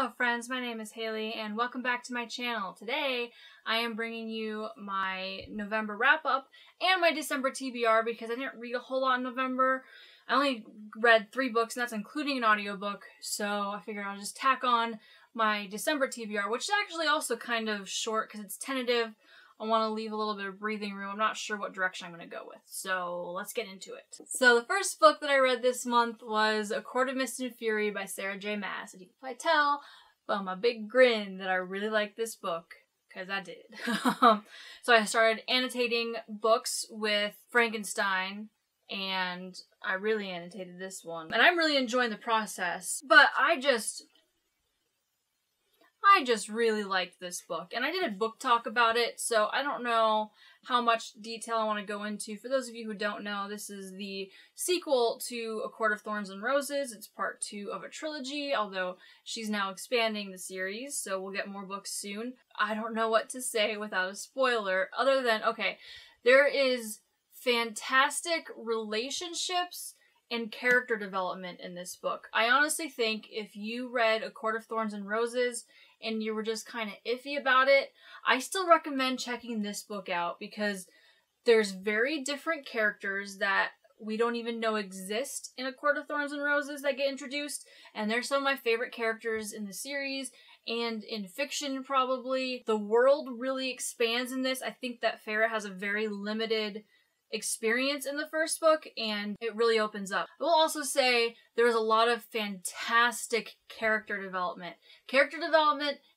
Hello friends, my name is Haley and welcome back to my channel. Today I am bringing you my November wrap-up and my December TBR because I didn't read a whole lot in November. I only read 3 books and that's including an audiobook, so I figured I'll just tack on my December TBR, which is actually also kind of short because it's tentative. I want to leave a little bit of breathing room. I'm not sure what direction I'm going to go with, so let's get into it. So the first book that I read this month was A Quart of Mr Fury by Sarah J. Maas. And you can probably tell by my big grin that I really like this book, because I did. So I started annotating books with Frankenstein, and I really annotated this one. And I'm really enjoying the process, but I just really liked this book, and I did a book talk about it, so I don't know how much detail I want to go into. For those of you who don't know, this is the sequel to A Quart of Thorns and Roses. It's part 2 of a trilogy, although she's now expanding the series, so we'll get more books soon. I don't know what to say without a spoiler, other than, okay, there is fantastic relationships and character development in this book. I honestly think if you read A Quart of Thorns and Roses and you were just kind of iffy about it, I still recommend checking this book out because there's very different characters that we don't even know exist in A Quart of Thorns and Roses that get introduced, and they're some of my favorite characters in the series and in fiction probably. The world really expands in this. I think that Farah has a very limited experience in the first book, and it really opens up. I will also say there was a lot of fantastic character development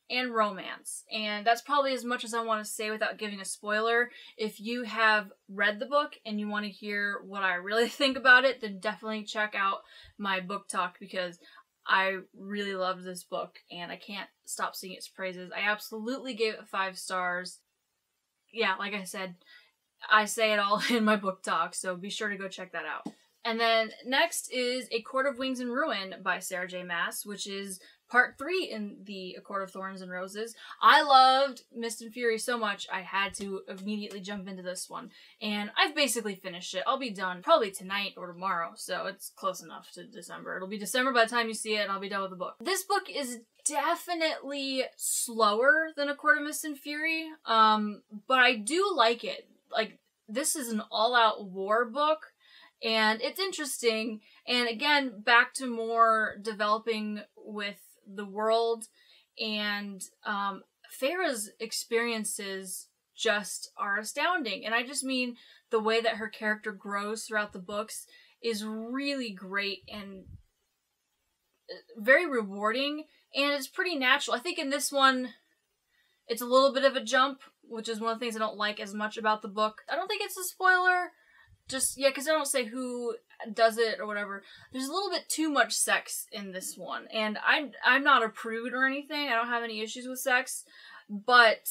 and romance, and that's probably as much as I want to say without giving a spoiler. If you have read the book and you want to hear what I really think about it, then definitely check out my book talk because I really loved this book and I can't stop singing its praises. I absolutely gave it 5 stars. Yeah, like I said, I say it all in my book talk, so be sure to go check that out. And then next is A Court of Wings and Ruin by Sarah J. Maas, which is part 3 in the A Quart of Thorns and Roses. I loved Mr. Fury so much, I had to immediately jump into this one. And I've basically finished it. I'll be done probably tonight or tomorrow, so it's close enough to December. It'll be December by the time you see it, and I'll be done with the book. This book is definitely slower than A Quart of Mr. Fury, but I do like it. Like, this is an all-out war book, and it's interesting, and again, back to more developing with the world, and Farah's experiences just are astounding, and I just mean the way that her character grows throughout the books is really great and very rewarding, and it's pretty natural. I think in this one, it's a little bit of a jump, which is one of the things I don't like as much about the book. I don't think it's a spoiler, just, yeah, because I don't say who does it or whatever. There's a little bit too much sex in this one, and I'm not a prude or anything. I don't have any issues with sex, but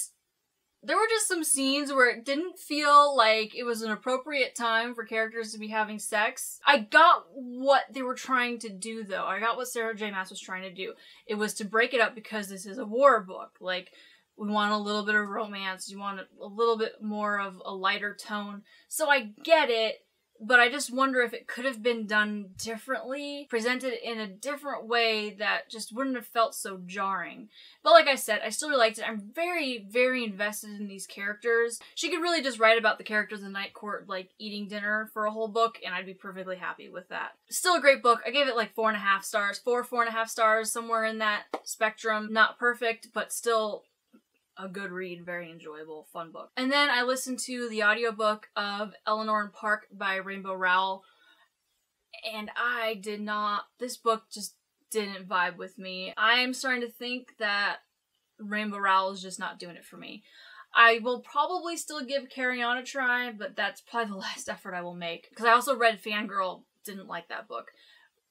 there were just some scenes where it didn't feel like it was an appropriate time for characters to be having sex. I got what they were trying to do, though. I got what Sarah J. Maas was trying to do. It was to break it up because this is a war book. Like, we want a little bit of romance. You want a little bit more of a lighter tone. So I get it, but I just wonder if it could have been done differently, presented in a different way that just wouldn't have felt so jarring. But like I said, I still really liked it. I'm very, very invested in these characters. She could really just write about the characters in Night Court, like eating dinner for a whole book, and I'd be perfectly happy with that. Still a great book. I gave it like 4.5 stars. 4.5 stars, somewhere in that spectrum. Not perfect, but still a good read, very enjoyable, fun book. And then I listened to the audiobook of Eleanor and Park by Rainbow Rowell, and this book just didn't vibe with me. I'm starting to think that Rainbow Rowell is just not doing it for me. I will probably still give Carry On a try, but that's probably the last effort I will make. Because I also read Fangirl, didn't like that book.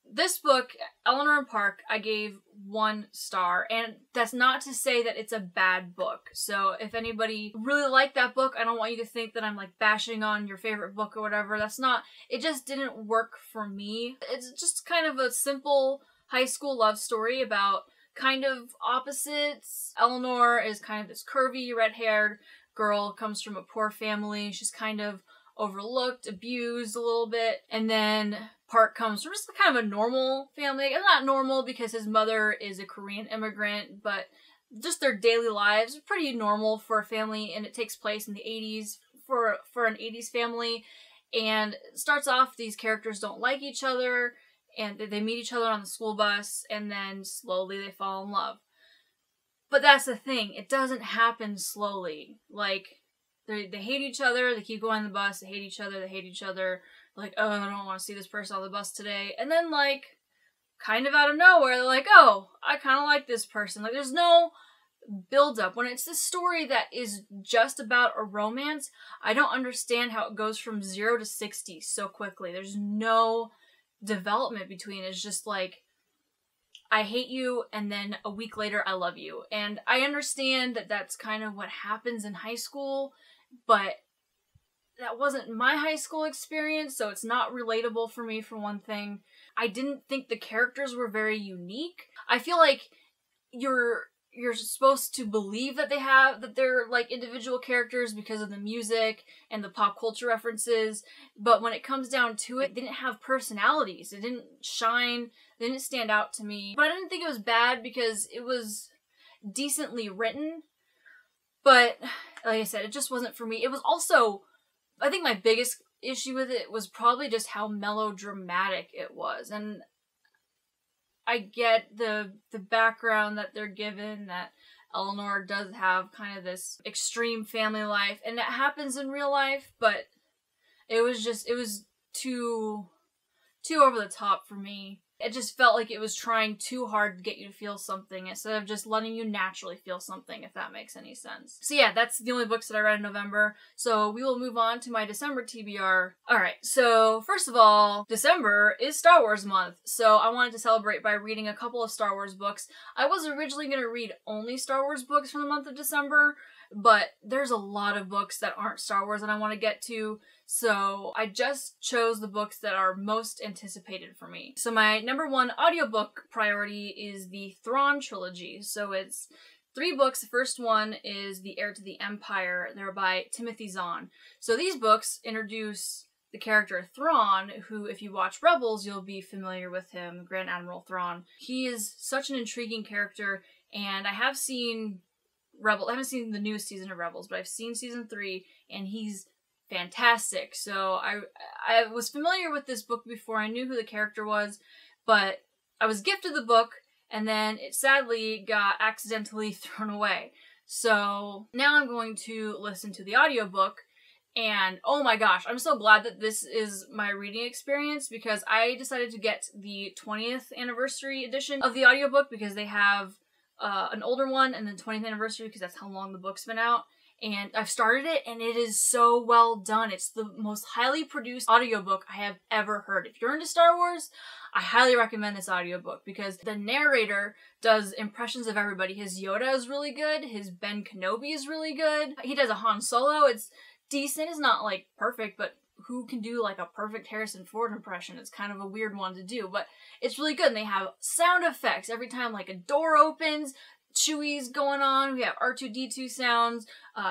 This book, Eleanor and Park, I gave 1 star, and that's not to say that it's a bad book. So if anybody really liked that book, I don't want you to think that I'm like bashing on your favorite book or whatever. That's not, it just didn't work for me. It's just kind of a simple high school love story about kind of opposites. Eleanor is kind of this curvy, red-haired girl, comes from a poor family. She's kind of overlooked, abused a little bit, and then Park comes from just kind of a normal family. It's not normal because his mother is a Korean immigrant, but just their daily lives are pretty normal for a family, and it takes place in the 80s for an 80s family. And it starts off, these characters don't like each other, and they meet each other on the school bus, and then slowly they fall in love. But that's the thing, it doesn't happen slowly. Like, they hate each other, they keep going on the bus, they hate each other, like, oh, I don't want to see this person on the bus today. And then, like, kind of out of nowhere, they're like, oh, I kind of like this person. Like, there's no build-up. When it's this story that is just about a romance, I don't understand how it goes from 0 to 60 so quickly. There's no development between. It's just like, I hate you, and then a week later, I love you. And I understand that that's kind of what happens in high school, but that wasn't my high school experience, so it's not relatable for me, for one thing. I didn't think the characters were very unique. I feel like you're supposed to believe that they're like individual characters because of the music and the pop culture references, but when it comes down to it, they didn't have personalities. It didn't shine. They didn't stand out to me. But I didn't think it was bad because it was decently written. But like I said, it just wasn't for me. It was also, I think my biggest issue with it was probably just how melodramatic it was. And I get the background that they're given, that Eleanor does have kind of this extreme family life, and that happens in real life, but it was too over the top for me. It just felt like it was trying too hard to get you to feel something instead of just letting you naturally feel something, if that makes any sense. So yeah, that's the only books that I read in November. So we will move on to my December TBR. Alright, so first of all, December is Star Wars month. So I wanted to celebrate by reading a couple of Star Wars books. I was originally going to read only Star Wars books for the month of December, but there's a lot of books that aren't Star Wars that I want to get to. So I just chose the books that are most anticipated for me. So my number one audiobook priority is the Thrawn trilogy. So it's 3 books. The first one is The Heir to the Empire. They're by Timothy Zahn. So these books introduce the character Thrawn, who, if you watch Rebels, you'll be familiar with him, Grand Admiral Thrawn. He is such an intriguing character, and I have seen Rebels. I haven't seen the newest season of Rebels, but I've seen season 3, and he's fantastic. So I was familiar with this book before I knew who the character was, but I was gifted the book, and then it sadly got accidentally thrown away. So now I'm going to listen to the audiobook, and oh my gosh, I'm so glad that this is my reading experience, because I decided to get the 20th anniversary edition of the audiobook because they have an older one and then 20th anniversary because that's how long the book's been out. And I've started it, and it is so well done. It's the most highly produced audiobook I have ever heard. If you're into Star Wars, I highly recommend this audiobook because the narrator does impressions of everybody. His Yoda is really good. His Ben Kenobi is really good. He does a Han Solo. It's decent. It's not, like, perfect, but who can do, like, a perfect Harrison Ford impression? It's kind of a weird one to do, but it's really good. And they have sound effects every time, like, a door opens, Chewie's going on, we have R2-D2 sounds,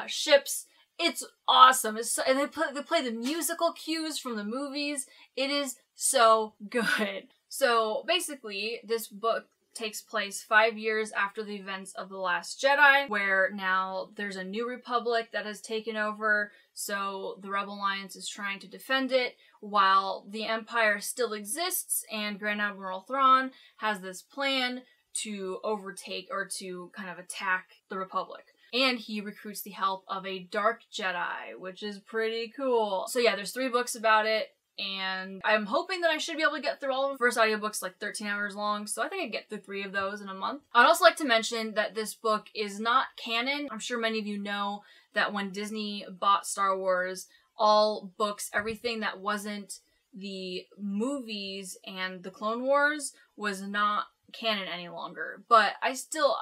ships. It's awesome. And they play the musical cues from the movies. It is so good. So basically, this book takes place 5 years after the events of The Last Jedi, where now there's a new republic that has taken over, so the Rebel Alliance is trying to defend it, while the Empire still exists, and Grand Admiral Thrawn has this plan to overtake or to kind of attack the Republic. And he recruits the help of a Dark Jedi, which is pretty cool. So yeah, there's 3 books about it, and I'm hoping that I should be able to get through all of them. First audiobook's like 13 hours long, so I think I can get through 3 of those in a month. I'd also like to mention that this book is not canon. I'm sure many of you know that when Disney bought Star Wars, all books, everything that wasn't the movies and the Clone Wars was not canon any longer, but I still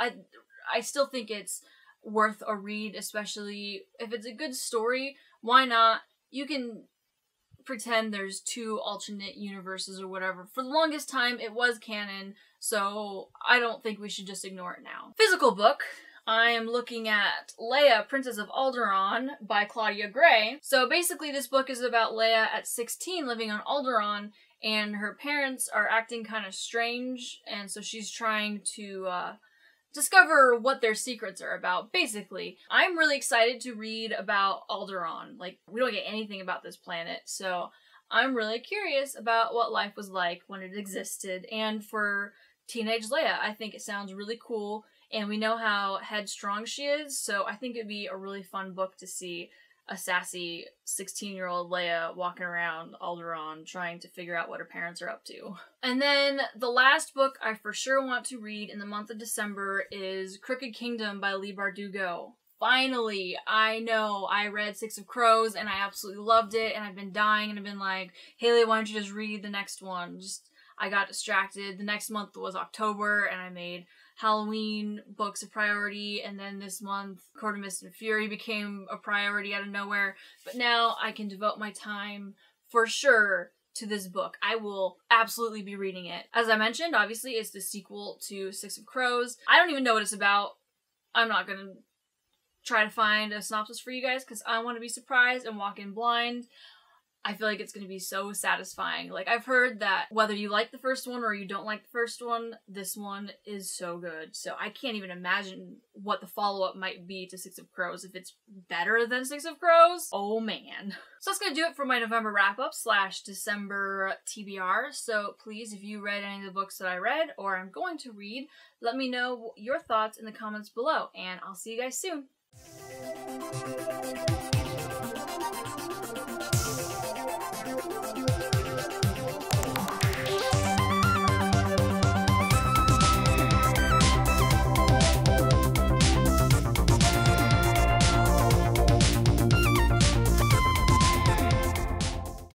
think it's worth a read, especially if it's a good story. Why not? You can pretend there's 2 alternate universes or whatever. For the longest time it was canon, so I don't think we should just ignore it now. Physical book. I am looking at Leia, Princess of Alderaan by Claudia Gray. So basically this book is about Leia at 16 living on Alderaan, and her parents are acting kind of strange, and so she's trying to discover what their secrets are about, basically. I'm really excited to read about Alderaan. Like, we don't get anything about this planet, so I'm really curious about what life was like when it existed. And for teenage Leia, I think it sounds really cool, and we know how headstrong she is, so I think it'd be a really fun book to see a sassy 16-year-old Leia walking around Alderaan trying to figure out what her parents are up to. And then the last book I for sure want to read in the month of December is Crooked Kingdom by Leigh Bardugo. Finally, I know I read Six of Crows and I absolutely loved it, and I've been dying and I've been like, Haley, why don't you just read the next one? I got distracted. The next month was October and I made Halloween books a priority, and then this month Quart of Mr Fury became a priority out of nowhere, but now I can devote my time for sure to this book. I will absolutely be reading it. As I mentioned, obviously it's the sequel to Six of Crows. I don't even know what it's about. I'm not gonna try to find a synopsis for you guys because I want to be surprised and walk in blind. I feel like it's going to be so satisfying. Like, I've heard that whether you like the first one or you don't like the first one, this one is so good. So I can't even imagine what the follow-up might be to Six of Crows. If it's better than Six of Crows, oh man. So that's going to do it for my November wrap-up / December TBR. So please, if you read any of the books that I read or I'm going to read, let me know your thoughts in the comments below. And I'll see you guys soon.